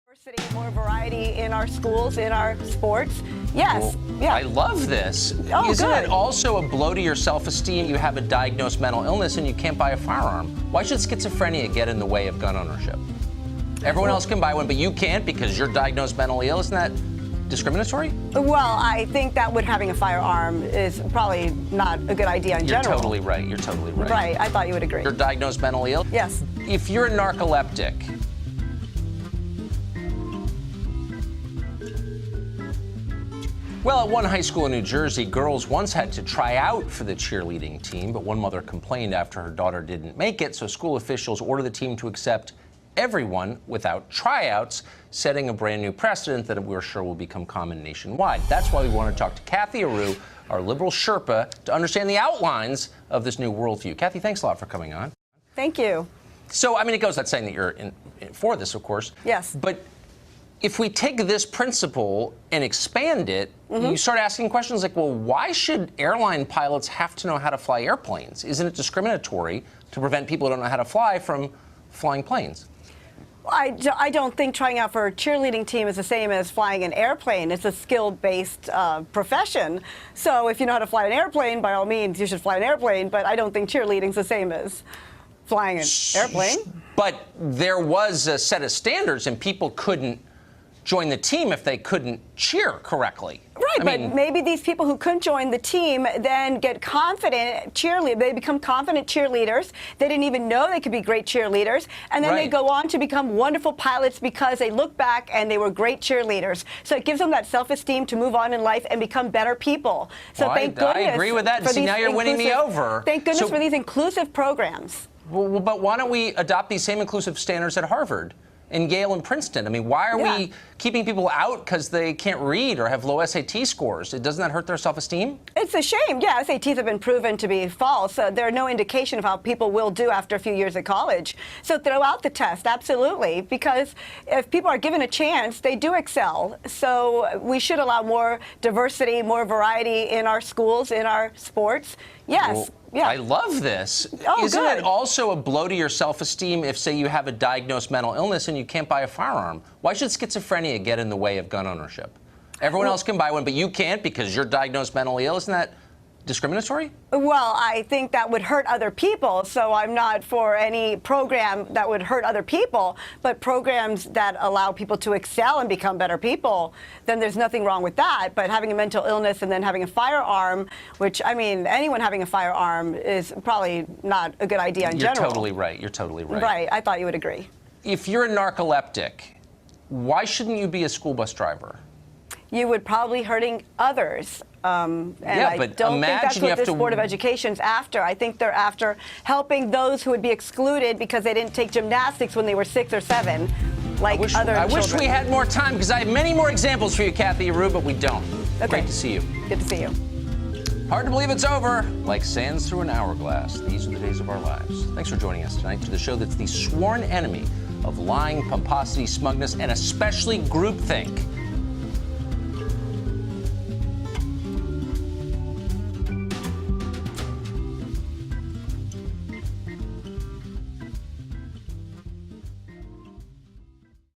Diversity, more variety in our schools, in our sports. Yes. Well, yeah. I love this. Oh, Isn't good. it also a blow to your self-esteem? You have a diagnosed mental illness and you can't buy a firearm. Why should schizophrenia get in the way of gun ownership? Everyone else can buy one, but you can't because you're diagnosed mentally ill. Isn't that discriminatory? Well, I think that having a firearm is probably not a good idea in general. You're totally right. You're totally right. Right. I thought you would agree. You're diagnosed mentally ill? Yes. If you're a narcoleptic, well, at one high school in New Jersey, girls once had to try out for the cheerleading team, but one mother complained after her daughter didn't make it, so school officials ordered the team to accept everyone without tryouts, setting a brand new precedent that we're sure will become common nationwide. That's why we want to talk to Cathy Areu, our liberal Sherpa, to understand the outlines of this new worldview. Cathy, thanks a lot for coming on. Thank you. So, I mean, it goes without saying that you're for this, of course. Yes. But if we take this principle and expand it, you start asking questions like, well, why should airline pilots have to know how to fly airplanes? Isn't it discriminatory to prevent people who don't know how to fly from flying planes? I don't think trying out for a cheerleading team is the same as flying an airplane. It's a skill-based profession. So if you know how to fly an airplane, by all means, you should fly an airplane. But I don't think cheerleading is the same as flying an airplane. But there was a set of standards, and people couldn't join the team if they couldn't cheer correctly. Right, but maybe these people who couldn't join the team then get confident they become confident cheerleaders. They didn't even know they could be great cheerleaders. And then they go on to become wonderful pilots because they look back and they were great cheerleaders. So it gives them that self-esteem to move on in life and become better people. So well, thank goodness. I agree with that. See, now you're winning me over. Thank goodness for these inclusive programs. Well, but why don't we adopt these same inclusive standards at Harvard and Yale and Princeton? I mean, why are we keeping people out because they can't read or have low SAT scores? Doesn't that hurt their self-esteem? It's a shame. Yeah, SATs have been proven to be false. They're no indication of how people will do after a few years at college. So throw out the test, absolutely, because if people are given a chance, they do excel. So we should allow more diversity, more variety in our schools, in our sports. Yes. Well, yeah. I love this. Oh, Isn't good. it also a blow to your self-esteem if, say, you have a diagnosed mental illness and you can't buy a firearm? Why should schizophrenia get in the way of gun ownership? Everyone else can buy one, but you can't because you're diagnosed mentally ill. Isn't that discriminatory? Well, I think that would hurt other people, so I'm not for any program that would hurt other people, but programs that allow people to excel and become better people, then there's nothing wrong with that. But having a mental illness and then having a firearm, which, I mean, anyone having a firearm is probably not a good idea in general. You're totally right. You're totally right. Right. I thought you would agree. If you're a narcoleptic, why shouldn't you be a school bus driver? You would probably hurting others. And yeah, I but don't think that's imagine you what have this to... Board of Education's after. I think they're after helping those who would be excluded because they didn't take gymnastics when they were 6 or 7, like other children. I wish we had more time because I have many more examples for you, Cathy Areu, but we don't. Okay. Great to see you. Good to see you. Hard to believe it's over. Like sands through an hourglass, these are the days of our lives. Thanks for joining us tonight to the show that's the sworn enemy of lying, pomposity, smugness, and especially groupthink.